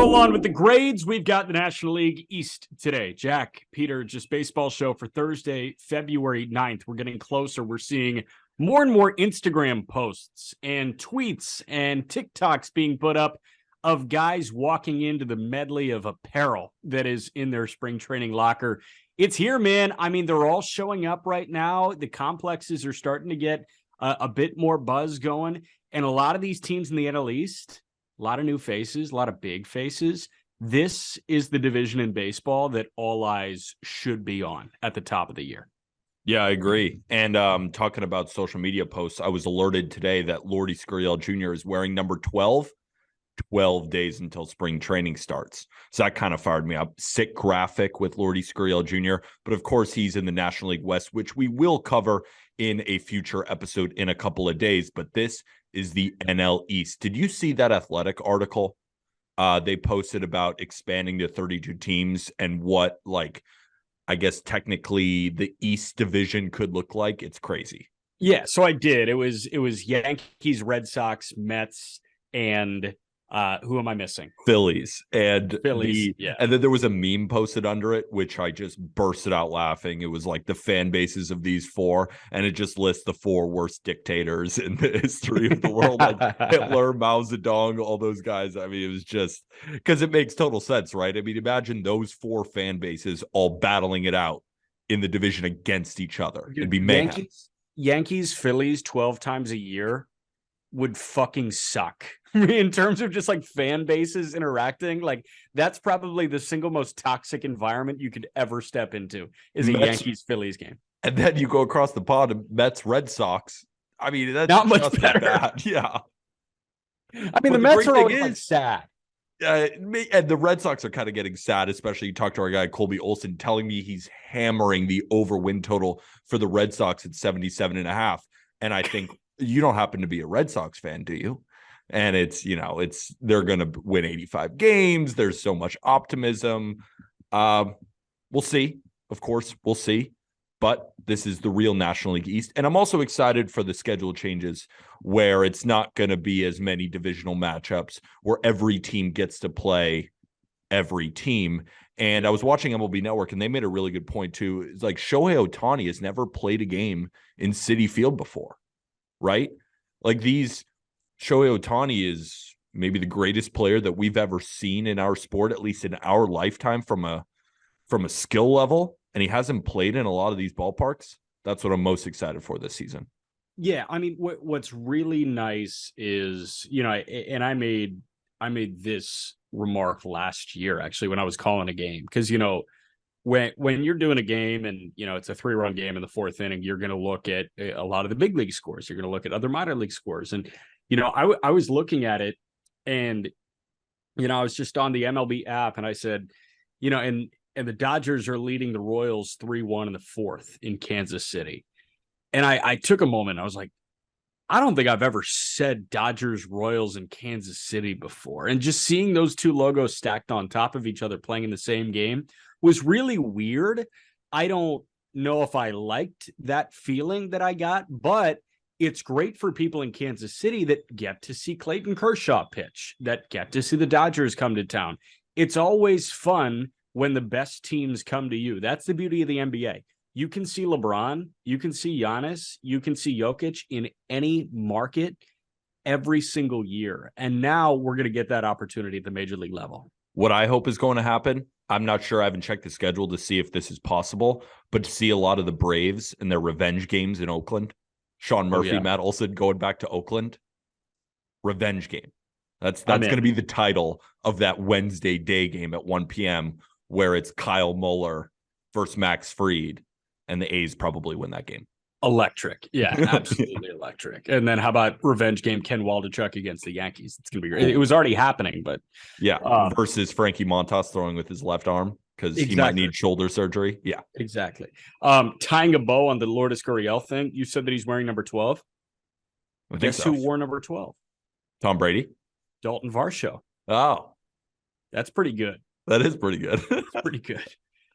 roll on with the grades. We've got the National League East today. Jack, Peter, just baseball show for Thursday, February 9th. We're getting closer. We're seeing more and more Instagram posts and tweets and TikToks being put up of guys walking into the medley of apparel that is in their spring training locker. It's here, man. I mean, they're all showing up right now. The complexes are starting to get a bit more buzz going. And a lot of these teams in the NL East, a lot of new faces, a lot of big faces. This is the division in baseball that all eyes should be on at the top of the year. Yeah, I agree. And talking about social media posts, I was alerted today that Lordy Scurriel Jr. is wearing number 12 days until spring training starts. So that kind of fired me up. Sick graphic with Lordy Scurriel Jr. But of course, he's in the National League West, which we will cover in a future episode in a couple of days. But this is the NL East. Did you see that Athletic article they posted about expanding to 32 teams and what, like, I guess technically the East division could look like? It's crazy. Yeah, so I did. It was Yankees, Red Sox, Mets, and who am I missing? Phillies. And yeah. And then there was a meme posted under it, which I just bursted out laughing. It was like the fan bases of these four, and it just lists the four worst dictators in the history of the world, like Hitler, Mao Zedong, all those guys. I mean, it was just because it makes total sense, right? I mean, imagine those four fan bases all battling it out in the division against each other. It'd be mayhem. Yankees, Phillies 12 times a year would fucking suck in terms of just like fan bases interacting. Like, that's probably the single most toxic environment you could ever step into is a Yankees Phillies game. And then you go across the pond to Mets Red Sox. I mean, that's not much better. Bad. Yeah. I mean, the Mets are always like sad. And the Red Sox are kind of getting sad, especially you talk to our guy, Colby Olson, telling me he's hammering the over win total for the Red Sox at 77.5. And I think you don't happen to be a Red Sox fan, do you? And they're going to win 85 games. There's so much optimism. We'll see. Of course, we'll see. But this is the real National League East. And I'm also excited for the schedule changes where it's not going to be as many divisional matchups where every team gets to play every team. And I was watching MLB Network, and they made a really good point, too. It's like Shohei Ohtani has never played a game in Citi Field before, right? Like Shohei Ohtani is maybe the greatest player that we've ever seen in our sport, at least in our lifetime, from a skill level. And he hasn't played in a lot of these ballparks. That's what I'm most excited for this season. Yeah, I mean, what's really nice is, and I made this remark last year, actually, when I was calling a game, because, when you're doing a game and, it's a 3-run game in the fourth inning, you're going to look at a lot of the big league scores. You're going to look at other minor league scores. And, I was looking at it, and, I was just on the MLB app, and I said, and the Dodgers are leading the Royals 3-1 in the fourth in Kansas City. And I took a moment. I was like, I don't think I've ever said Dodgers, Royals, and Kansas City before. And just seeing those two logos stacked on top of each other playing in the same game was really weird. I don't know if I liked that feeling that I got, but it's great for people in Kansas City that get to see Clayton Kershaw pitch, that get to see the Dodgers come to town. It's always fun when the best teams come to you. That's the beauty of the NBA. You can see LeBron, you can see Giannis, you can see Jokic in any market every single year. And now we're going to get that opportunity at the major league level. What I hope is going to happen, I'm not sure. I haven't checked the schedule to see if this is possible, but to see a lot of the Braves and their revenge games in Oakland. Sean Murphy, Matt Olson going back to Oakland. Revenge game. That's going to be the title of that Wednesday day game at 1 p.m., where it's Kyle Muller versus Max Fried, and the A's probably win that game. Electric. Yeah, absolutely electric. And then how about revenge game Ken Waldichuk against the Yankees? It's going to be great. It was already happening, but... Yeah, versus Frankie Montas throwing with his left arm because he might need shoulder surgery. Yeah. Exactly. Tying a bow on the Lourdes Gurriel thing, you said that he's wearing number 12. Guess who wore number 12? Tom Brady? Dalton Varsho. Oh. That's pretty good. That is pretty good. Pretty good.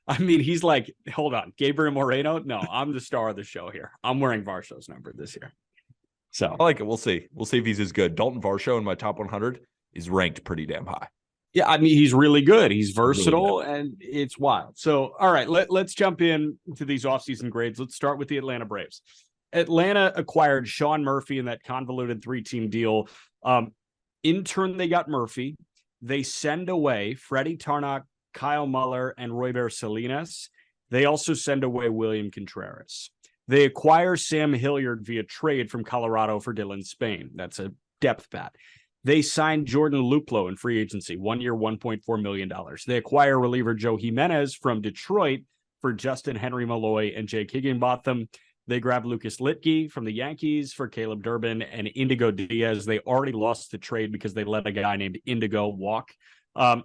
I mean, he's like, hold on, Gabriel Moreno? No, I'm the star of the show here. I'm wearing Varsho's number this year. So I like it. We'll see. We'll see if he's as good. Dalton Varsho in my top 100 is ranked pretty damn high. Yeah, I mean, he's really good. He's Really good. versatile, and it's wild. So, all right, let's jump in to these offseason grades. Let's start with the Atlanta Braves. Atlanta acquired Sean Murphy in that convoluted 3-team deal. In turn, they got Murphy. They send away Freddie Tarnok, Kyle Muller, and Royber Salinas. They also send away William Contreras. They acquire Sam Hilliard via trade from Colorado for Dylan Spain. That's a depth bat. They signed Jordan Luplow in free agency, 1 year, $1.4 million. They acquire reliever Joe Jimenez from Detroit for Justin Henry Malloy and Jake Higginbotham. They grab Lucas Litke from the Yankees for Caleb Durbin and Indigo Diaz. They already lost the trade because they let a guy named Indigo walk.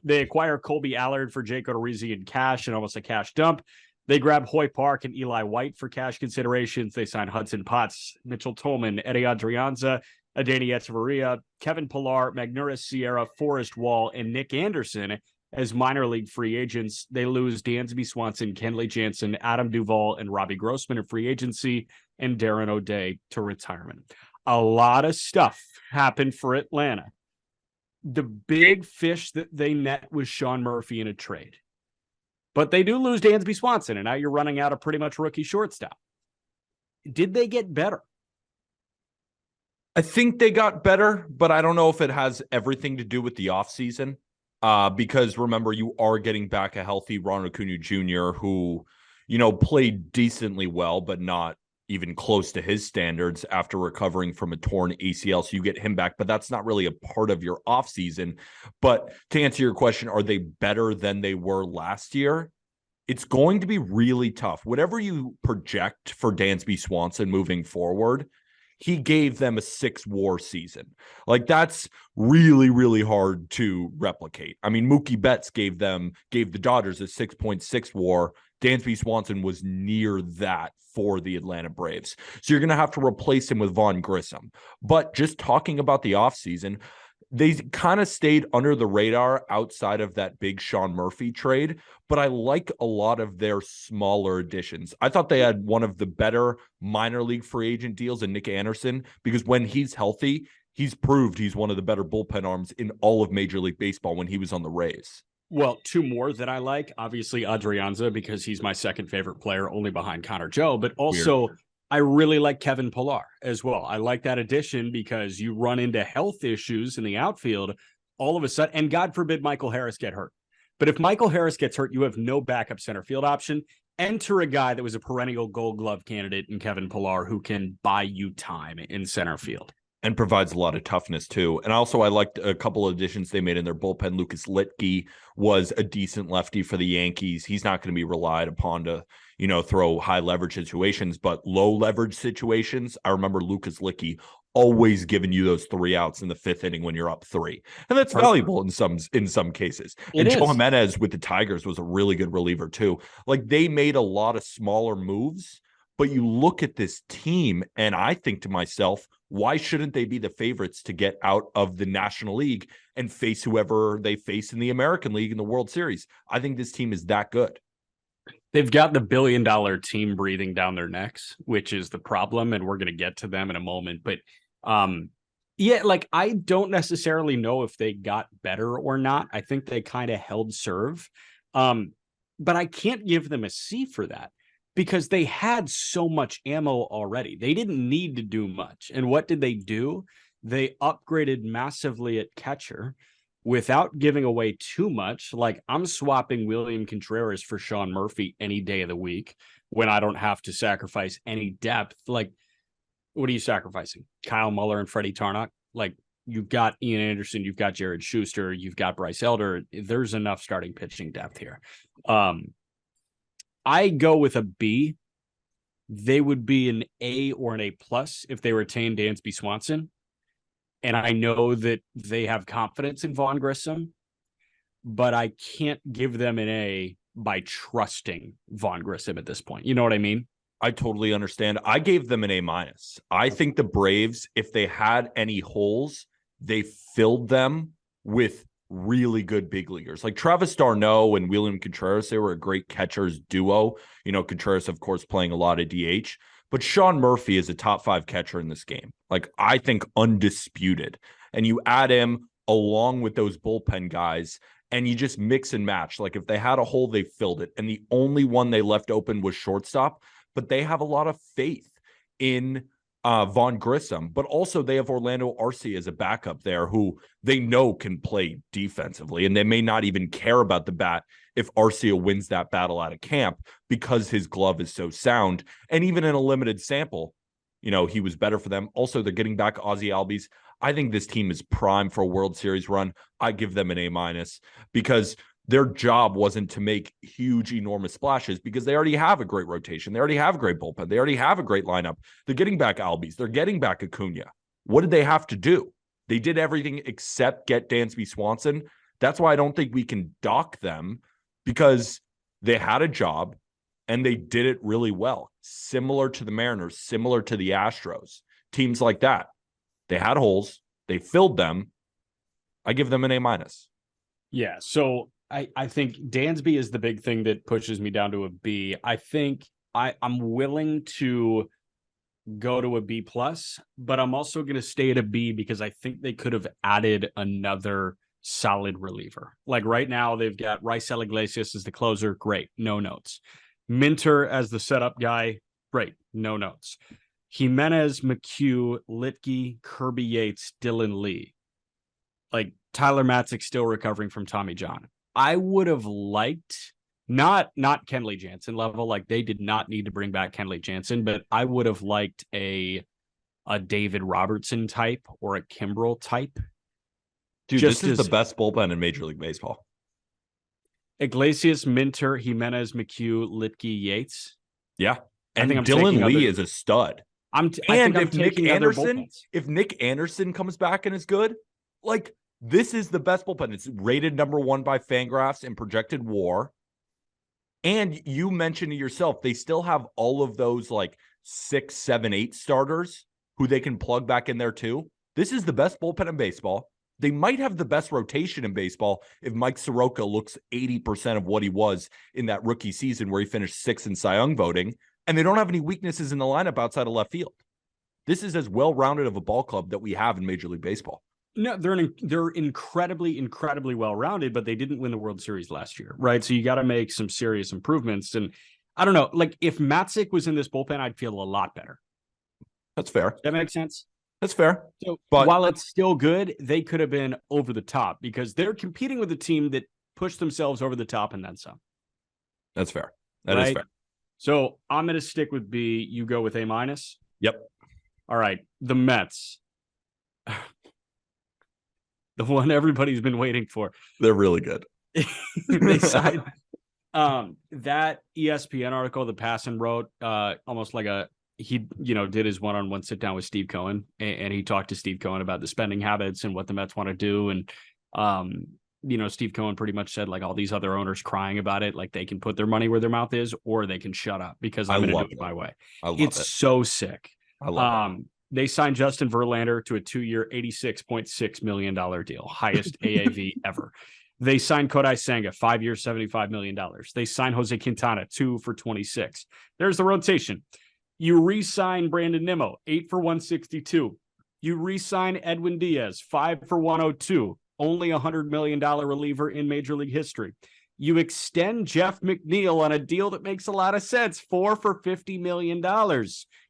They acquire Colby Allard for Jake Odorizzi in cash and almost a cash dump. They grab Hoy Park and Eli White for cash considerations. They sign Hudson Potts, Mitchell Tolman, Eddie Adrianza, Adani Echeverria, Kevin Pillar, Magnuris Sierra, Forrest Wall, and Nick Anderson as minor league free agents. They lose Dansby Swanson, Kenley Jansen, Adam Duvall, and Robbie Grossman in free agency, and Darren O'Day to retirement. A lot of stuff happened for Atlanta. The big fish that they net was Sean Murphy in a trade. But they do lose Dansby Swanson, and now you're running out of pretty much rookie shortstop. Did they get better? I think they got better, but I don't know if it has everything to do with the offseason. Because remember, you are getting back a healthy Ronald Acuna Jr. who, played decently well, but not even close to his standards after recovering from a torn ACL. So you get him back, but that's not really a part of your offseason. But to answer your question, are they better than they were last year? It's going to be really tough. Whatever you project for Dansby Swanson moving forward, he gave them a 6-WAR season. Like, that's really, really hard to replicate. I mean, Mookie Betts gave the Dodgers a 6.6 WAR. Dansby Swanson was near that for the Atlanta Braves. So you're going to have to replace him with Vaughn Grissom. But just talking about the offseason, they kind of stayed under the radar outside of that big Sean Murphy trade, but I like a lot of their smaller additions. I thought they had one of the better minor league free agent deals in Nick Anderson, because when he's healthy, he's proved he's one of the better bullpen arms in all of Major League Baseball when he was on the Rays. Well, two more that I like. Obviously, Adrianza, because he's my second favorite player, only behind Connor Joe, but also Weird. I really like Kevin Pillar as well. I like that addition because you run into health issues in the outfield all of a sudden, and God forbid Michael Harris get hurt. But if Michael Harris gets hurt, you have no backup center field option. Enter a guy that was a perennial Gold Glove candidate in Kevin Pillar who can buy you time in center field. And provides a lot of toughness, too. And also, I liked a couple of additions they made in their bullpen. Lucas Litke was a decent lefty for the Yankees. He's not going to be relied upon to, throw high leverage situations, but low leverage situations. I remember Lucas Litke always giving you those 3 outs in the 5th inning when you're up 3. And that's valuable in some cases. And Joe Jimenez with the Tigers was a really good reliever, too. Like, they made a lot of smaller moves. But you look at this team, and I think to myself, why shouldn't they be the favorites to get out of the National League and face whoever they face in the American League in the World Series? I think this team is that good. They've got the billion-dollar team breathing down their necks, which is the problem, and we're going to get to them in a moment. But I don't necessarily know if they got better or not. I think they kind of held serve. But I can't give them a C for that, because they had so much ammo already. They didn't need to do much. And what did they do? They upgraded massively at catcher without giving away too much. Like, I'm swapping William Contreras for Sean Murphy any day of the week when I don't have to sacrifice any depth. Like, what are you sacrificing? Kyle Muller and Freddie Tarnok? Like, you've got Ian Anderson, you've got Jared Schuster, you've got Bryce Elder. There's enough starting pitching depth here. I go with a B. They would be an A or an A+ if they retain Dansby Swanson. And I know that they have confidence in Vaughn Grissom, but I can't give them an A by trusting Vaughn Grissom at this point. You know what I mean? I totally understand. I gave them an A-. I think the Braves, if they had any holes, they filled them with really good big leaguers like Travis d'Arnaud and William Contreras. They were a great catchers duo. Contreras, of course, playing a lot of DH, but Sean Murphy is a top 5 catcher in this game. Like, I think undisputed. And you add him along with those bullpen guys, and you just mix and match. Like if they had a hole, they filled it. And the only one they left open was shortstop, but they have a lot of faith in Vaughn Grissom, but also they have Orlando Arcia as a backup there who they know can play defensively, and they may not even care about the bat if Arcia wins that battle out of camp because his glove is so sound. And even in a limited sample, he was better for them. Also, they're getting back Ozzie Albies. I think this team is prime for a World Series run. I give them an A- because their job wasn't to make huge, enormous splashes because they already have a great rotation. They already have a great bullpen. They already have a great lineup. They're getting back Albies. They're getting back Acuna. What did they have to do? They did everything except get Dansby Swanson. That's why I don't think we can dock them, because they had a job and they did it really well. Similar to the Mariners, similar to the Astros, teams like that. They had holes. They filled them. I give them an A-. Yeah. So I think Dansby is the big thing that pushes me down to a B. I think I'm willing to go to a B+, but I'm also going to stay at a B because I think they could have added another solid reliever. Like right now, they've got Raisel Iglesias as the closer. Great. No notes. Minter as the setup guy. Great. No notes. Jimenez, McHugh, Litke, Kirby Yates, Dylan Lee. Like Tyler Matzik still recovering from Tommy John. I would have liked not Kenley Jansen level. Like they did not need to bring back Kenley Jansen, but I would have liked a David Robertson type or a Kimbrel type. Dude, this is the best bullpen in Major League Baseball. Iglesias, Minter, Jimenez, McHugh, Litke, Yates. Yeah. And Dylan Lee is a stud. If Nick Anderson comes back and is good, like this is the best bullpen. It's rated number 1 by Fangraphs in projected WAR. And you mentioned it yourself, they still have all of those like 6, 7, 8 starters who they can plug back in there too. This is the best bullpen in baseball. They might have the best rotation in baseball if Mike Soroka looks 80% of what he was in that rookie season where he finished 6th in Cy Young voting. And they don't have any weaknesses in the lineup outside of left field. This is as well-rounded of a ball club that we have in Major League Baseball. No, they're incredibly, incredibly well-rounded, but they didn't win the World Series last year, right? So you got to make some serious improvements. And I don't know, like if Matzik was in this bullpen, I'd feel a lot better. That's fair. That makes sense? That's fair. So while it's still good, they could have been over the top because they're competing with a team that pushed themselves over the top and then some. That's fair. That is fair. So I'm going to stick with B. You go with A-. Yep. All right. The Mets. The one everybody's been waiting for. They're really good. They signed that ESPN article that Passan wrote, almost like he did his one-on-one sit down with Steve Cohen, and he talked to Steve Cohen about the spending habits and what the Mets want to do. And, Steve Cohen pretty much said like all these other owners crying about it, like they can put their money where their mouth is, or they can shut up because I'm going to do it my way. It's so sick. I love it. They signed Justin Verlander to a 2-year, $86.6 million deal, highest AAV ever. They signed Kodai Senga, 5 years, $75 million. They signed Jose Quintana, 2 for $26. There's the rotation. You re-sign Brandon Nimmo, 8 for $162. You re-sign Edwin Diaz, 5 for $102. Only a $100 million reliever in Major League history. You extend Jeff McNeil on a deal that makes a lot of sense, 4 for $50 million.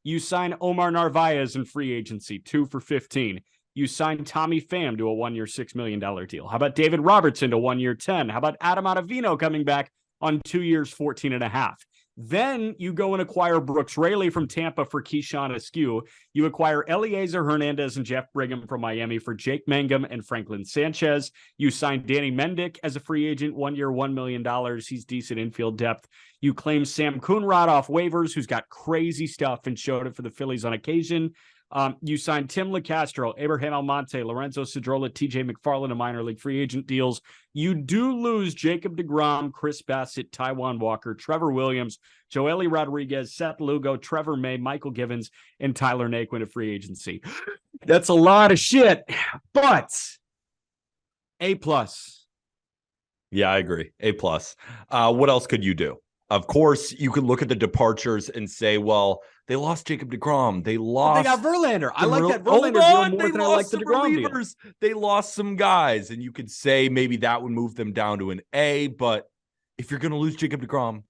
You sign Omar Narvaez in free agency, 2 for $15. You sign Tommy Pham to a 1-year, $6 million deal. How about David Robertson to 1 year, 10? How about Adam Ottavino coming back on 2 years, 14.5? Then you go and acquire Brooks Raley from Tampa for Keyshawn Askew. You acquire Eliezer Hernandez and Jeff Brigham from Miami for Jake Mangum and Franklin Sanchez. You sign Danny Mendick as a free agent, 1 year, $1 million. He's decent infield depth. You claim Sam Coonrod off waivers, who's got crazy stuff and showed it for the Phillies on occasion. You signed Tim LeCastro, Abraham Almonte, Lorenzo Cedrola, TJ McFarland, a minor league free agent deals. You do lose Jacob deGrom, Chris Bassett, Taijuan Walker, Trevor Williams, Joely Rodriguez, Seth Lugo, Trevor May, Michael Givens, and Tyler Naquin of free agency. That's a lot of shit, but A+. Yeah, I agree. A+. What else could you do? Of course, you could look at the departures and say, well, they lost Jacob deGrom. They But they got lost Verlander. I like that Hold Verlander deal on, more they than I like lost the some deGrom deal. relievers. They lost some guys, and you could say maybe that would move them down to an A. But if you're going to lose Jacob deGrom,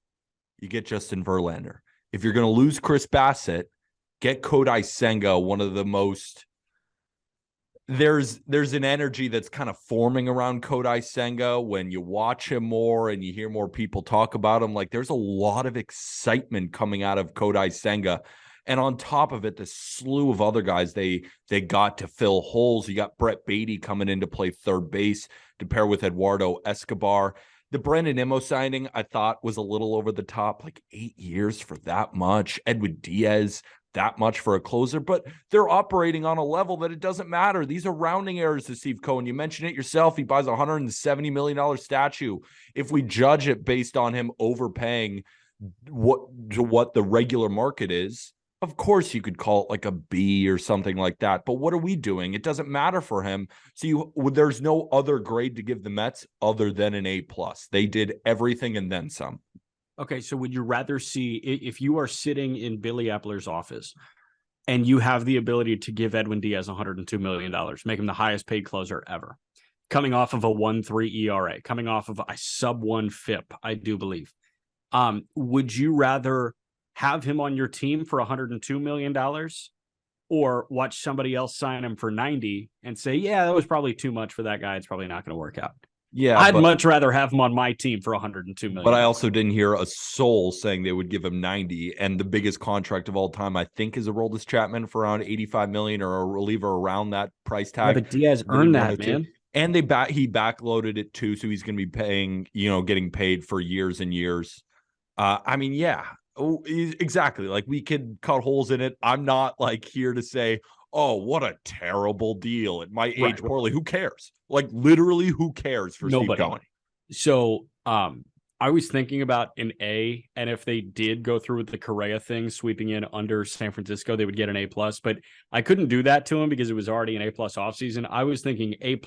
you get Justin Verlander. If you're going to lose Chris Bassett, get Kodai Senga, one of the most. There's an energy that's kind of forming around Kodai Senga when you watch him more and you hear more people talk about him. Like, there's a lot of excitement coming out of Kodai Senga. And on top of it, the slew of other guys they got to fill holes. You got Brett Beatty coming in to play third base to pair with Eduardo Escobar. The Brandon Nimmo signing, I thought, was a little over the top, like 8 years for that much. Edwin Diaz, that much for a closer, but they're operating on a level that it doesn't matter. These are rounding errors to Steve Cohen. You mentioned it yourself. He buys a $170 million statue. If we judge it based on him overpaying what the regular market is, of course you could call it like a B or something like that. But what are we doing? It doesn't matter for him. So there's no other grade to give the Mets other than an A+. They did everything and then some. Okay, so would you rather see, if you are sitting in Billy Epler's office and you have the ability to give Edwin Diaz $102 million, make him the highest paid closer ever, coming off of a 1.3 ERA, coming off of a sub-1 FIP, I do believe. Would you rather have him on your team for $102 million or watch somebody else sign him for 90 and say, yeah, that was probably too much for that guy. It's probably not going to work out. Yeah, I'd much rather have him on my team for $102 million. But I also didn't hear a soul saying they would give him 90. And the biggest contract of all time, I think, is Aroldis Chapman for around 85 million, or a reliever around that price tag. Yeah, but Diaz earned that, man. And he backloaded it too, so he's going to be paying, getting paid for years and years. I mean, yeah, exactly. Like, we could cut holes in it. I'm not like here to say, oh, what a terrible deal. It might age poorly. Who cares? Like, literally, who cares for Steve Cohen? So I was thinking about an A, and if they did go through with the Correa thing, sweeping in under San Francisco, they would get an A+. But I couldn't do that to him because it was already an A+ offseason. I was thinking A+,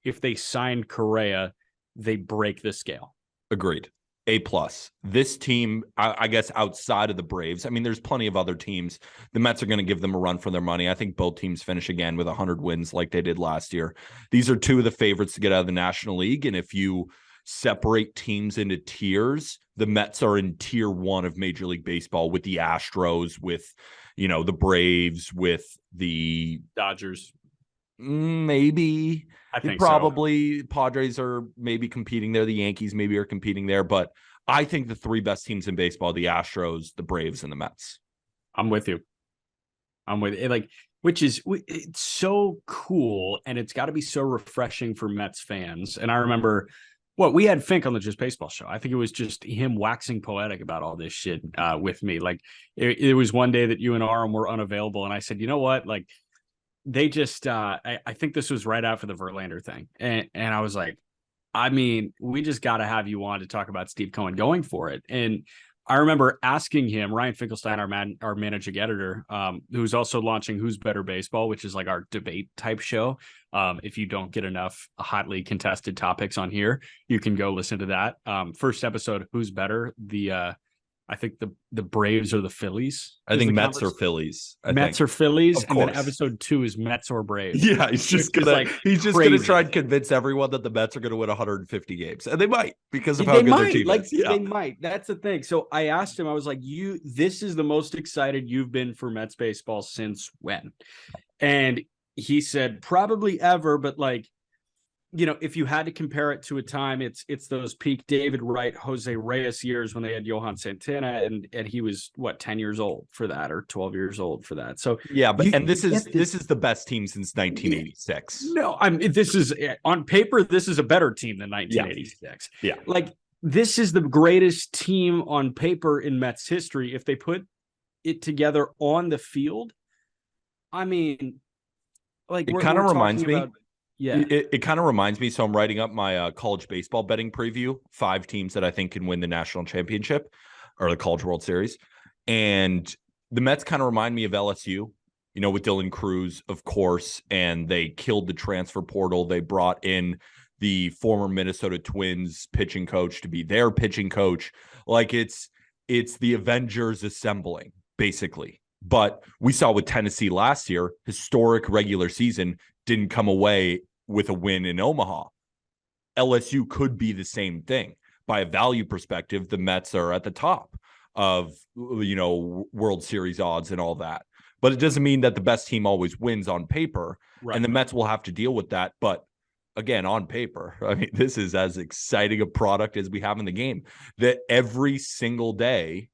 if they signed Correa, they break the scale. Agreed. A+. This team, I guess, outside of the Braves, I mean, there's plenty of other teams. The Mets are going to give them a run for their money. I think both teams finish again with 100 wins like they did last year. These are two of the favorites to get out of the National League. And if you separate teams into tiers, the Mets are in tier 1 of Major League Baseball with the Astros, with, the Braves, with the Dodgers. Maybe. I think probably so. Padres are maybe competing there. The Yankees maybe are competing there. But I think the 3 best teams in baseball, the Astros, the Braves, and the Mets. I'm with you. Like, it's so cool, and it's got to be so refreshing for Mets fans. And I remember, we had Fink on the Just Baseball show. I think it was just him waxing poetic about all this shit with me. Like, it was one day that you and Aram were unavailable, and I said, you know what, like, they just I think this was right after the Verlander thing. And I was like, I mean, we just got to have you on to talk about Steve Cohen going for it. And I remember asking him, Ryan Finkelstein, our managing editor, who's also launching Who's Better Baseball, which is like our debate type show. If you don't get enough hotly contested topics on here, you can go listen to that. First episode, Who's Better? I think the Braves or the Phillies. I think Mets or Phillies. Mets or Phillies, and then episode 2 is Mets or Braves. Yeah, he's just gonna try and convince everyone that the Mets are gonna win 150 games, and they might because of how good their team is. They might. That's the thing. So I asked him. I was like, this is the most excited you've been for Mets baseball since when?" And he said, "Probably ever, but like." If you had to compare it to a time, it's those peak David Wright, Jose Reyes years when they had Johan Santana, and he was 10 years old for that, or 12 years old for that. So yeah, but this is the best team since 1986. No, this is on paper, this is a better team than 1986. Yeah. Like, this is the greatest team on paper in Mets history. If they put it together on the field, I mean, like, it kind of reminds me. Yeah, it kind of reminds me. So I'm writing up my college baseball betting preview, 5 teams that I think can win the national championship or the College World Series. And the Mets kind of remind me of LSU, with Dylan Cruz, of course, and they killed the transfer portal. They brought in the former Minnesota Twins pitching coach to be their pitching coach. Like it's the Avengers assembling, basically. But we saw with Tennessee last year, historic regular season, didn't come away with a win in Omaha. LSU could be the same thing. By a value perspective, the Mets are at the top of, World Series odds and all that. But it doesn't mean that the best team always wins on paper. Right. And the Mets will have to deal with that. But again, on paper, I mean, this is as exciting a product as we have in the game, that every single day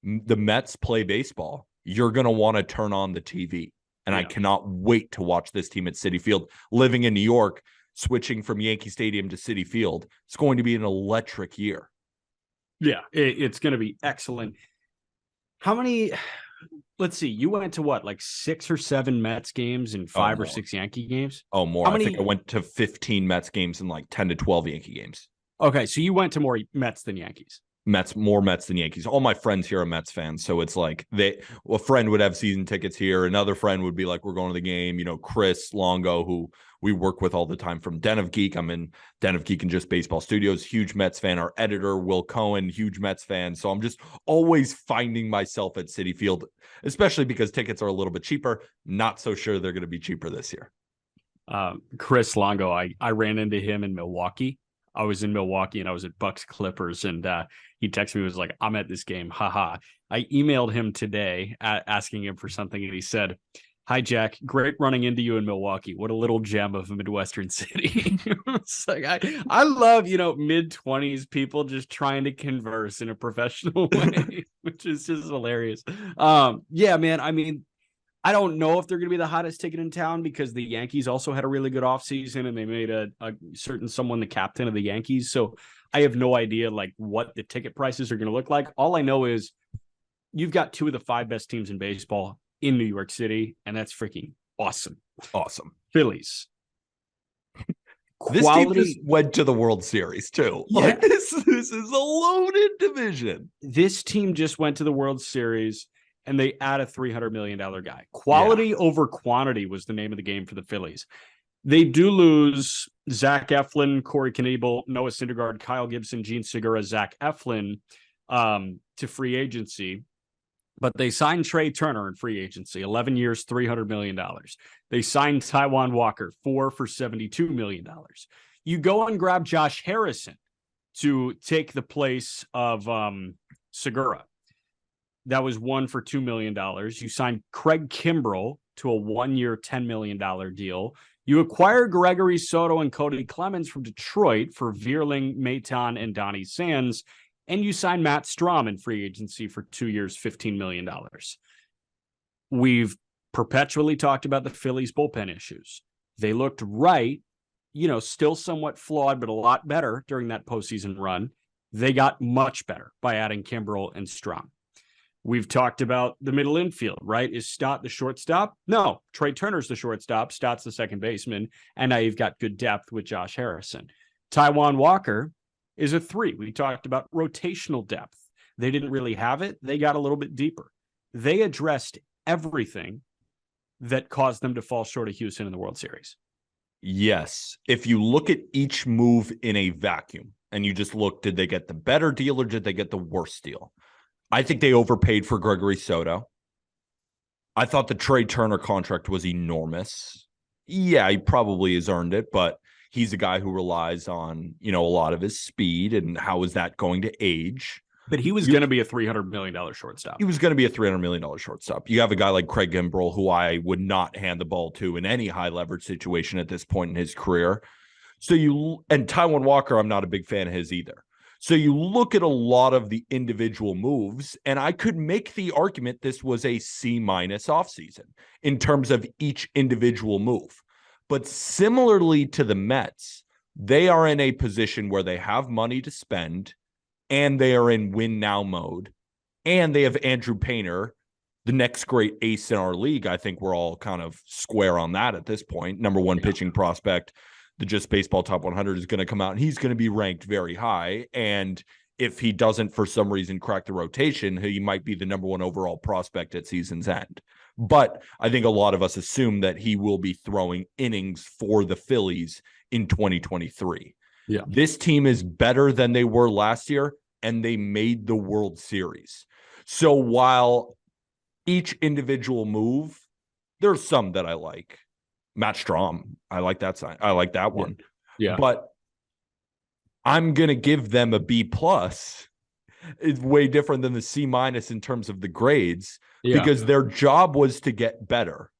the Mets play baseball, you're going to want to turn on the TV. And I cannot wait to watch this team at Citi Field. Living in New York, switching from Yankee Stadium to Citi Field, it's going to be an electric year. Yeah, it's going to be excellent. How many, let's see, you went to what, like 6 or 7 Mets games and 5 or 6 Yankee games? Oh, more. I think I went to 15 Mets games and like 10 to 12 Yankee games. Okay, so you went to more Mets than Yankees. More Mets than Yankees. All my friends here are Mets fans, so it's like a friend would have season tickets here, another friend would be like, we're going to the game. Chris Longo, who we work with all the time from Den of Geek. I'm in Den of Geek and Just Baseball Studios, huge Mets fan. Our editor, Will Cohen, huge Mets fan. So I'm just always finding myself at Citi Field, especially because tickets are a little bit cheaper. Not so sure they're going to be cheaper this year. Chris Longo, I ran into him in Milwaukee. I was in Milwaukee and I was at Bucks Clippers, and he texted me, was like, I'm at this game. Haha. I emailed him today asking him for something, and he said, "Hi, Jack. Great running into you in Milwaukee. What a little gem of a Midwestern city." It's like, I love, mid-20s people just trying to converse in a professional way, which is just hilarious. Yeah, man. I mean, I don't know if they're going to be the hottest ticket in town because the Yankees also had a really good offseason and they made a certain someone the captain of the Yankees. So I have no idea like what the ticket prices are going to look like. All I know is you've got 2 of the 5 best teams in baseball in New York City, and that's freaking awesome. Awesome. Phillies. This team just went to the World Series too. Yeah. Like this is a loaded division. This team just went to the World Series. And they add a $300 million guy. Quality over quantity was the name of the game for the Phillies. They do lose Zach Eflin, Corey Knebel, Noah Syndergaard, Kyle Gibson, Gene Segura, Zach Eflin to free agency. But they signed Trey Turner in free agency, 11 years, $300 million. They signed Taijuan Walker, 4 for $72 million. You go and grab Josh Harrison to take the place of Segura. That was 1 for $2 million. You signed Craig Kimbrell to a 1-year, $10 million deal. You acquired Gregory Soto and Cody Clemens from Detroit for Vierling, Maton, and Donnie Sands. And you signed Matt Strahm in free agency for 2 years, $15 million. We've perpetually talked about the Phillies bullpen issues. They looked right, still somewhat flawed, but a lot better during that postseason run. They got much better by adding Kimbrell and Strahm. We've talked about the middle infield, right? Is Stott the shortstop? No, Trey Turner's the shortstop. Stott's the second baseman. And now you've got good depth with Josh Harrison. Taijuan Walker is a 3. We talked about rotational depth. They didn't really have it. They got a little bit deeper. They addressed everything that caused them to fall short of Houston in the World Series. Yes. If you look at each move in a vacuum and you just look, did they get the better deal or did they get the worse deal? I think they overpaid for Gregory Soto. I thought the Trey Turner contract was enormous. Yeah, he probably has earned it, but he's a guy who relies on, a lot of his speed, and how is that going to age? But he was going to be a $300 million shortstop. He was going to be a $300 million shortstop. You have a guy like Craig Kimbrell, who I would not hand the ball to in any high leverage situation at this point in his career. And Taijuan Walker, I'm not a big fan of his either. So you look at a lot of the individual moves, and I could make the argument this was a C- offseason in terms of each individual move. But similarly to the Mets, they are in a position where they have money to spend, and they are in win now mode, and they have Andrew Painter, the next great ace in our league. I think we're all kind of square on that at this point. Number 1 pitching prospect. The Just Baseball Top 100 is going to come out, and he's going to be ranked very high. And if he doesn't, for some reason, crack the rotation, he might be the number 1 overall prospect at season's end. But I think a lot of us assume that he will be throwing innings for the Phillies in 2023. Yeah. This team is better than they were last year, and they made the World Series. So while each individual move, there's some that I like. Matt Strahm, I like that sign. I like that one. Yeah. But I'm going to give them a B plus. It's way different than the C minus in terms of the grades because their job was to get better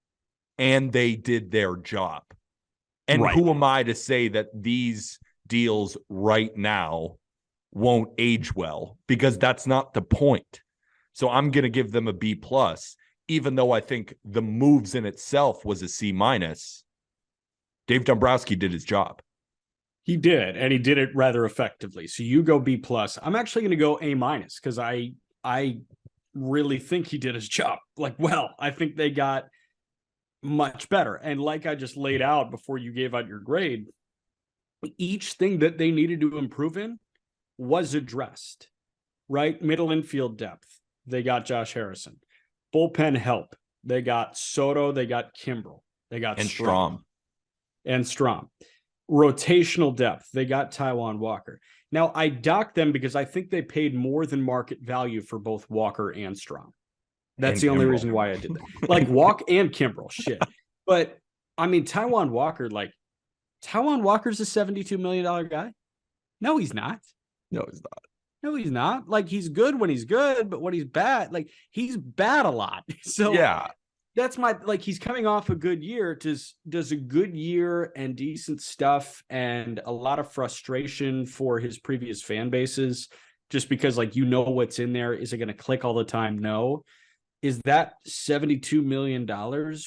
and they did their job. And who am I to say that these deals right now won't age well? Because that's not the point. So I'm going to give them a B plus, even though I think the moves in itself was a C minus. Dave Dombrowski did his job. He did, and he did it rather effectively. So you go B plus. I'm actually going to go A minus because I really think he did his job. Like, well, I think they got much better. And like I just laid out before you gave out your grade, each thing that they needed to improve in was addressed, right? Middle infield depth. They got Josh Harrison. Bullpen help. They got Soto. They got Kimbrel. They got Strahm. Rotational depth. They got Taijuan Walker. Now, I dock them because I think they paid more than market value for both Walker and Strahm. That's the only reason why I did that. Like Walk and Kimbrel, shit. But I mean, Taijuan Walker's a $72 million guy. No, he's not. No, he's not. No, he's not. Like, he's good when he's good, but when he's bad, like, he's bad a lot. So yeah, that's he's coming off a good year, does a good year and decent stuff and a lot of frustration for his previous fan bases just because, like, you know what's in there. Is it going to click all the time? No. Is that $72 million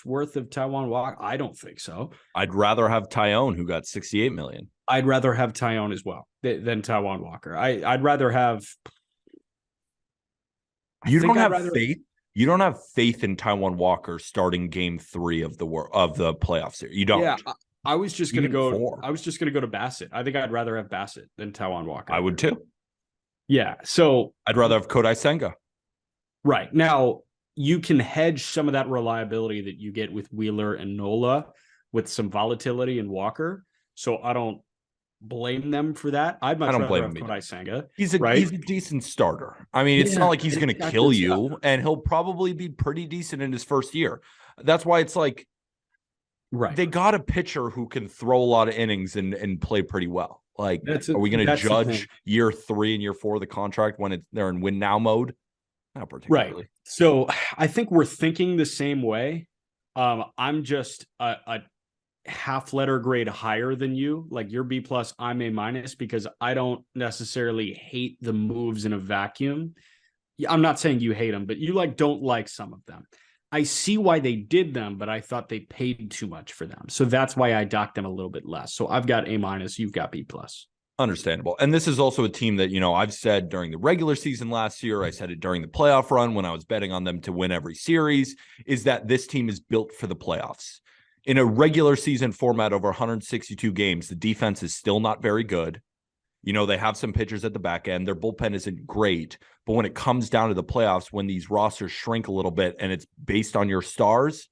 worth of Taijuan Walker? I don't think so. I'd rather have Tyone, who got $68 million. I'd rather have Tyone as well than Taijuan Walker. I'd rather have. You don't have faith. You don't have faith in Taijuan Walker starting Game 3 of the playoff series. You don't. Yeah, I was just going to go. I was just going to go to Bassett. I think I'd rather have Bassett than Taijuan Walker. I would too. Yeah. So I'd rather have Kodai Senga. Right now, you can hedge some of that reliability that you get with Wheeler and Nola with some volatility in Walker. So I don't blame them for that. I'd much rather have Kodai Senga. He's a decent starter. I mean, it's not like he's going to kill you, and he'll probably be pretty decent in his first year. That's why it's like, they got a pitcher who can throw a lot of innings and play pretty well. Like, are we going to judge year 3 and year 4 of the contract when they're in win now mode? Not particularly. Right. So I think we're thinking the same way. I'm just a half letter grade higher than you. Like, you're B plus, I'm A minus, because I don't necessarily hate the moves in a vacuum. I'm not saying you hate them, but you don't like some of them. I see why they did them, but I thought they paid too much for them. So that's why I docked them a little bit less. So I've got A minus, you've got B plus. Understandable. And this is also a team that, I've said during the regular season last year, I said it during the playoff run when I was betting on them to win every series, is that this team is built for the playoffs. In a regular season format over 162 games, the defense is still not very good. They have some pitchers at the back end. Their bullpen isn't great. But when it comes down to the playoffs, when these rosters shrink a little bit and it's based on your stars,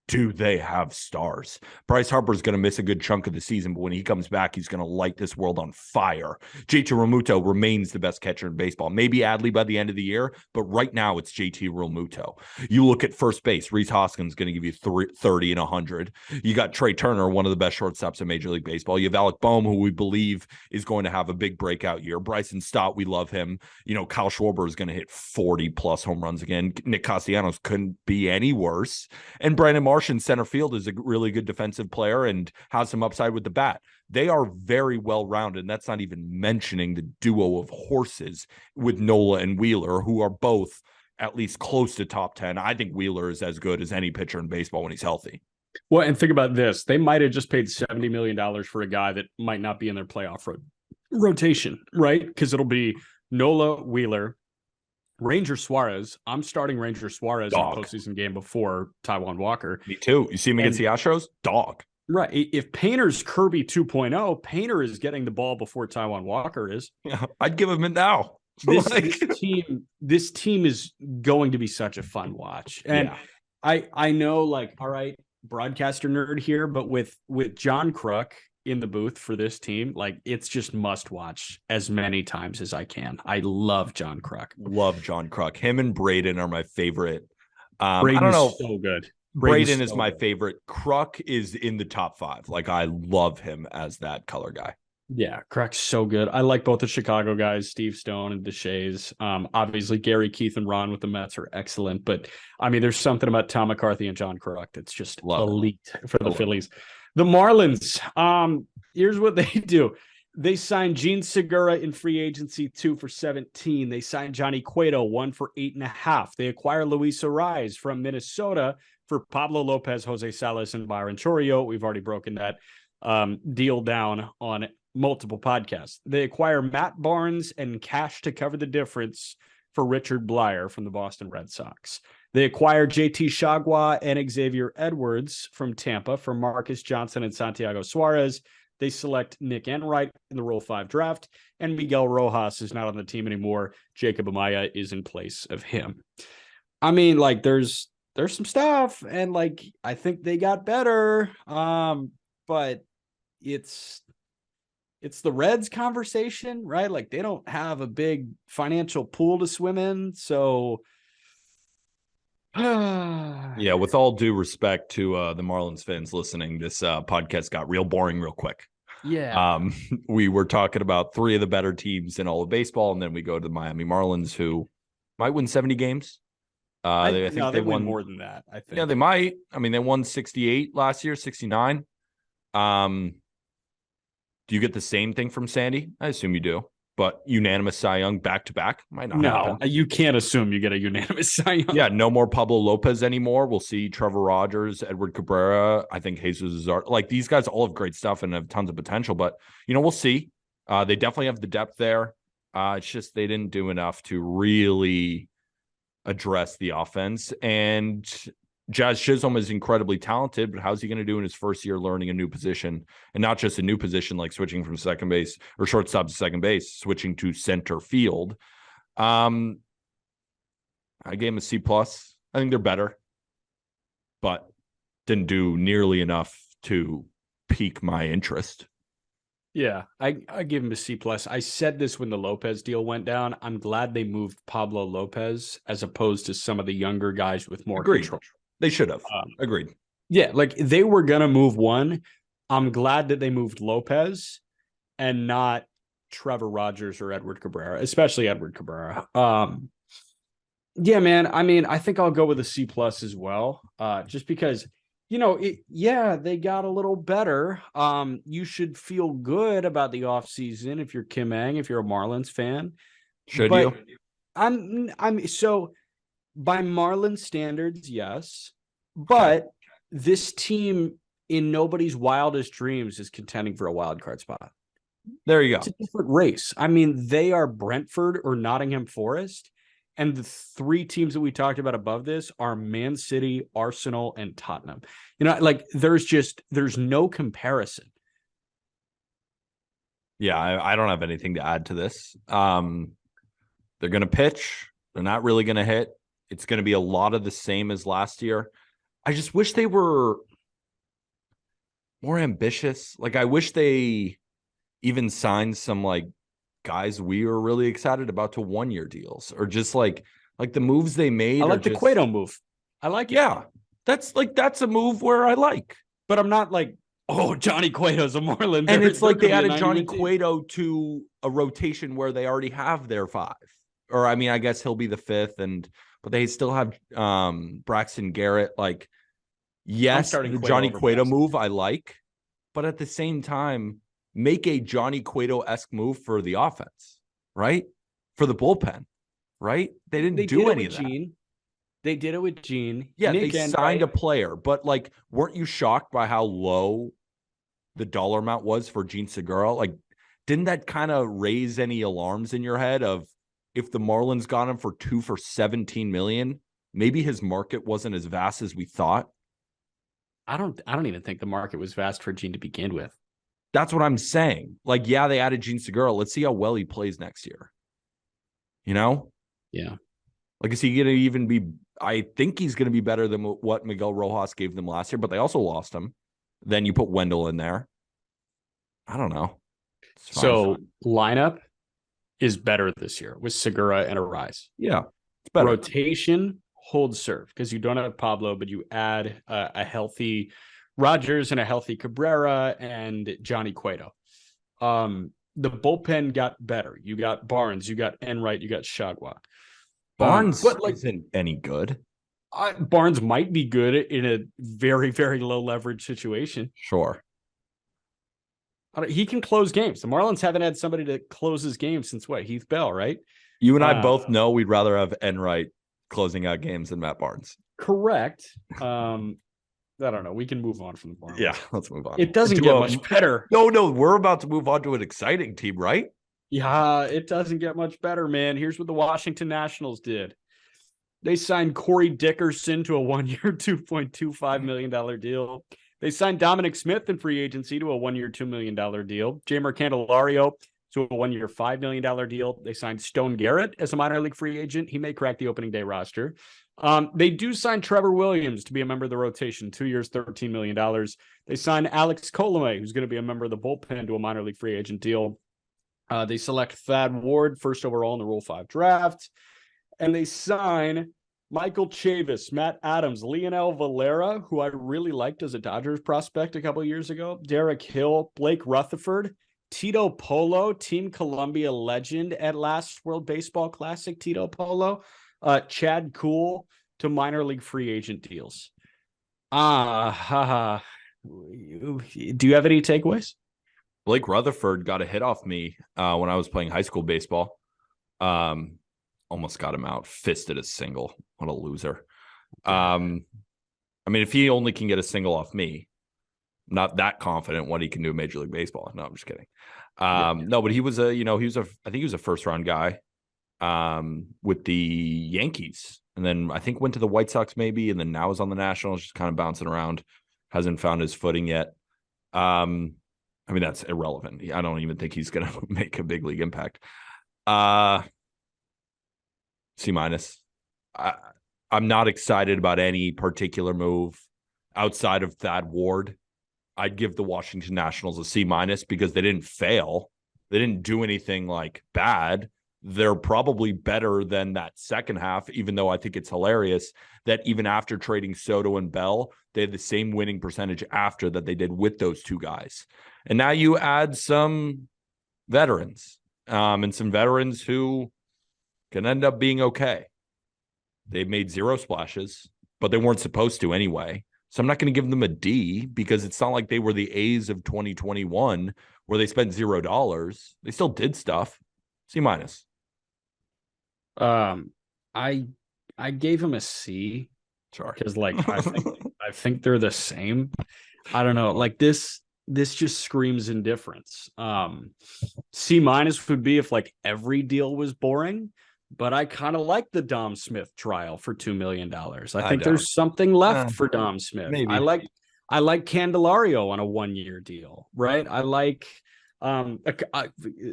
do they have stars? Bryce Harper is going to miss a good chunk of the season, but when he comes back, he's going to light this world on fire. JT Realmuto remains the best catcher in baseball. Maybe Adley by the end of the year, but right now it's JT Realmuto. You look at first base, Rhys Hoskins is going to give you 30 and 100. You got Trey Turner, one of the best shortstops in Major League Baseball. You have Alec Boehm, who we believe is going to have a big breakout year. Bryson Stott, we love him. Kyle Schwarber is going to hit 40-plus home runs again. Nick Castellanos couldn't be any worse. And Brandon Marsh in center field is a really good defensive player and has some upside with the bat. They are very well-rounded, and that's not even mentioning the duo of horses with Nola and Wheeler, who are both at least close to top 10. I think Wheeler is as good as any pitcher in baseball when he's healthy. Well, and think about this. They might have just paid $70 million for a guy that might not be in their playoff rotation, right? Because it'll be Nola, Wheeler, Ranger Suarez. I'm starting Ranger Suarez in the postseason game before Taijuan Walker. Me too. You see him against the Astros? Dog. Right. If Painter's Kirby 2.0, Painter is getting the ball before Taijuan Walker is. Yeah, I'd give him it now. This team is going to be such a fun watch. And I know, all right, broadcaster nerd here, but with John Kruk in the booth for this team, like it's just must watch as many times as I can. I love John Kruk. Love John Kruk. Him and Braden are my favorite. I don't Braden's know. so good. Braden is so my good. favorite. Kruk is in the top 5. Like, I love him as that color guy. Yeah, Kruk's so good. I like both the Chicago guys, Steve Stone and Deshays. Obviously, Gary, Keith, and Ron with the Mets are excellent. But, I mean, there's something about Tom McCarthy and John Kruk that's just Love elite for the love Phillies. The Marlins, here's what they do. They signed Gene Segura in free agency 2 for 17. They signed Johnny Cueto 1 for 8.5. They acquire Luis Ariz from Minnesota for Pablo Lopez, Jose Salas, and Byron Chorio. We've already broken that deal down on multiple podcasts. They acquire Matt Barnes and cash to cover the difference for Richard Blyer from the Boston Red Sox. They acquire JT Chagua and Xavier Edwards from Tampa for Marcus Johnson and Santiago Suarez. They select Nick Enright in the Rule 5 draft, and Miguel Rojas is not on the team anymore. Jacob Amaya is in place of him. I mean, like, there's some stuff, and like I think they got better. But it's the Reds conversation, right? Like, they don't have a big financial pool to swim in, so Yeah, with all due respect to the Marlins fans listening, this podcast got real boring real quick. Yeah. We were talking about 3 of the better teams in all of baseball, and then we go to the Miami Marlins, who might win 70 games. I think they win won more than that, I think. Yeah, they might. I mean, they won 68 last year, 69. Do you get the same thing from Sandy? I assume you do. But unanimous Cy Young back-to-back might not happen. No, you can't assume you get a unanimous Cy Young. Yeah, no more Pablo Lopez anymore. We'll see Trevor Rogers, Edward Cabrera. I think Jesus Azar. Like, these guys all have great stuff and have tons of potential. But, we'll see. They definitely have the depth there. It's just they didn't do enough to really address the offense. And Jazz Chisholm is incredibly talented, but how's he going to do in his first year learning a new position? And not just a new position, like switching from second base or shortstop to second base, switching to center field. I gave him a C+. I think they're better, but didn't do nearly enough to pique my interest. Yeah, I give him a C+. I said this when the Lopez deal went down. I'm glad they moved Pablo Lopez as opposed to some of the younger guys with more control. They should have. Agreed. Yeah, like they were going to move one. I'm glad that they moved Lopez and not Trevor Rogers or Edward Cabrera, especially Edward Cabrera. Yeah, man. I mean, I think I'll go with a C+ as well, just because, they got a little better. You should feel good about the offseason if you're Kim Ng, if you're a Marlins fan. Should you? I'm so by Marlins standards, yes. But this team, in nobody's wildest dreams, is contending for a wild card spot. There you go. It's a different race. I mean, they are Brentford or Nottingham Forest. And the 3 teams that we talked about above this are Man City, Arsenal, and Tottenham. Like there's no comparison. Yeah, I don't have anything to add to this. They're going to pitch. They're not really going to hit. It's going to be a lot of the same as last year. I just wish they were more ambitious. Like, I wish they even signed some, like, guys we were really excited about to 1-year deals, or just like the moves they made. I like the Cueto move. I like it. Yeah, that's a move where I like. But I'm not like, oh, Johnny Cueto's a Marlin. And it's like they added Johnny Cueto to a rotation where they already have their 5. Or, I mean, I guess he'll be the 5th, but they still have Braxton Garrett. Like, yes, the Johnny Cueto move I like, but at the same time, make a Johnny Cueto-esque move for the offense, right? For the bullpen, right? They didn't do any of that. They did it with Gene. Yeah, they signed a player, but like, weren't you shocked by how low the dollar amount was for Gene Segura? Like, didn't that kind of raise any alarms in your head of, if the Marlins got him for 2 for $17 million, maybe his market wasn't as vast as we thought? I don't even think the market was vast for Gene to begin with. That's what I'm saying. Like, yeah, they added Gene Segura. Let's see how well he plays next year. Yeah. Like, is he going to even be? I think he's going to be better than what Miguel Rojas gave them last year, but they also lost him. Then you put Wendell in there. I don't know. It's fine. So lineup is better this year with Segura and Arise. Yeah, it's better. Rotation hold serve because you don't have Pablo, but you add a healthy Rogers and a healthy Cabrera and Johnny Cueto. The bullpen got better. You got Barnes, you got Enright, you got Chagua. Barnes but like isn't any good. Barnes might be good in a very, very low leverage situation. Sure. He can close games. The Marlins haven't had somebody to close his game since what? Heath Bell, right? You and I both know we'd rather have Enright closing out games than Matt Barnes. Correct. I don't know. We can move on from the Marlins. Yeah, let's move on. It doesn't get much better. No, we're about to move on to an exciting team, right? Yeah, it doesn't get much better, man. Here's what the Washington Nationals did. They signed Corey Dickerson to a 1-year, $2.25 million deal. They signed Dominic Smith in free agency to a 1-year, $2 million deal. Jeimer Candelario to a 1-year, $5 million deal. They signed Stone Garrett as a minor league free agent. He may crack the opening day roster. They do sign Trevor Williams to be a member of the rotation, 2 years, $13 million. They signed Alex Colomé, who's going to be a member of the bullpen, to a minor league free agent deal. They select Thad Ward, first overall in the Rule 5 draft. And they sign Michael Chavis, Matt Adams, Leonel Valera, who I really liked as a Dodgers prospect a couple of years ago, Derek Hill, Blake Rutherford, Tito Polo, Team Columbia legend at last World Baseball Classic, Tito Polo, Chad Kuhl to minor league free agent deals. Do you have any takeaways? Blake Rutherford got a hit off me when I was playing high school baseball. Almost got him out, fisted a single. What a loser. I mean, if he only can get a single off me, I'm not that confident what he can do in Major League Baseball. No, I'm just kidding. No, but he was I think he was a first round guy with the Yankees. And then I think went to the White Sox maybe, and then now is on the Nationals, just kind of bouncing around. Hasn't found his footing yet. I mean, that's irrelevant. I don't even think he's going to make a big league impact. C-. I'm not excited about any particular move outside of Thad Ward. I'd give the Washington Nationals a C- because they didn't fail. They didn't do anything like bad. They're probably better than that second half, even though I think it's hilarious that even after trading Soto and Bell, they had the same winning percentage after that they did with those two guys. And now you add some veterans and some veterans who can end up being okay. They made zero splashes, but they weren't supposed to anyway. So I'm not going to give them a D because it's not like they were the A's of 2021 where they spent $0. They still did stuff. C-. I gave him a C. Sure. Because I think they're the same. I don't know. Like this just screams indifference. C- would be if like every deal was boring, but I kind of like the Dom Smith trial for $2 million. I think there's something left for Dom Smith. Maybe. I like Candelario on a 1-year deal, right? I like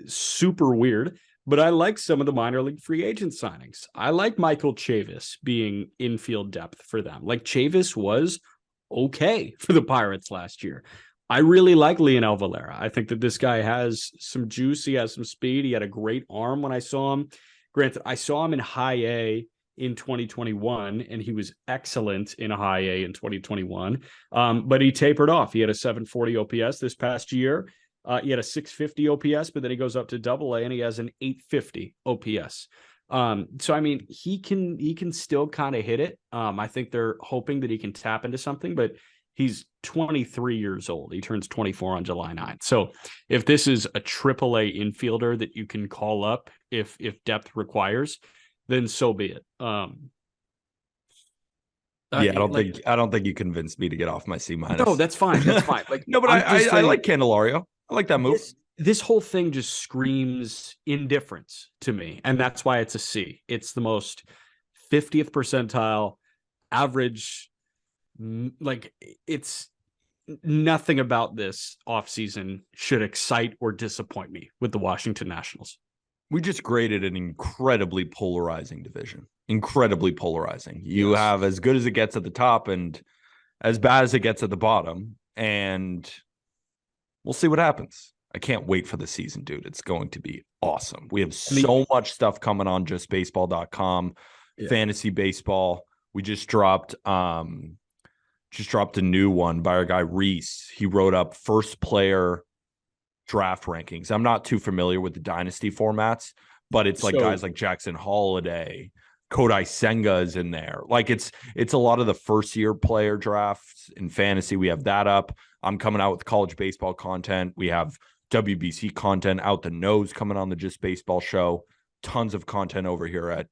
super weird, but I like some of the minor league free agent signings. I like Michael Chavis being infield depth for them. Like Chavis was okay for the Pirates last year. I really like Leonel Valera. I think that this guy has some juice. He has some speed. He had a great arm when I saw him. Granted, I saw him in high A in 2021, and he was excellent in high A in 2021. But he tapered off. He had a 740 OPS this past year. He had a 650 OPS, but then he goes up to Double A and he has an 850 OPS. So I mean, he can still kind of hit it. I think they're hoping that he can tap into something, but he's 23 years old. He turns 24 on July 9th. So if this is a AAA infielder that you can call up if depth requires, then so be it. I don't think you convinced me to get off my C-. No, that's fine. That's fine. Like no, but I like Candelario. I like that move. This whole thing just screams indifference to me, and that's why it's a C. It's the most 50th percentile average. Like it's nothing about this offseason should excite or disappoint me with the Washington Nationals. We just graded an incredibly polarizing division. Incredibly polarizing. You have as good as it gets at the top and as bad as it gets at the bottom. And we'll see what happens. I can't wait for the season, dude. It's going to be awesome. We have so much stuff coming on justbaseball.com. Yeah. Fantasy baseball. We just dropped a new one by our guy Reese. He wrote up first player draft rankings. I'm not too familiar with the dynasty formats, but it's like guys like Jackson Holiday, Kodai Senga is in there. Like it's a lot of the first year player drafts in fantasy. We have that up. I'm coming out with college baseball content. We have WBC content out the nose coming on the Just Baseball show. Tons of content over here at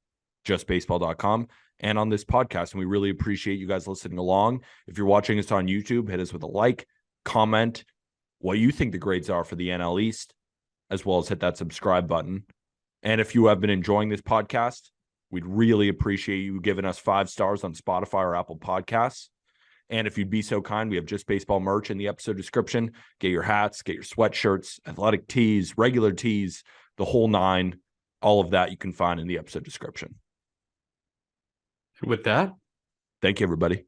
justbaseball.com and on this podcast. And we really appreciate you guys listening along. If you're watching us on YouTube, hit us with a like, comment what you think the grades are for the NL East, as well as hit that subscribe button. And if you have been enjoying this podcast, we'd really appreciate you giving us 5 stars on Spotify or Apple Podcasts. And if you'd be so kind, we have Just Baseball merch in the episode description. Get your hats, get your sweatshirts, athletic tees, regular tees, the whole 9. All of that you can find in the episode description. With that, thank you, everybody.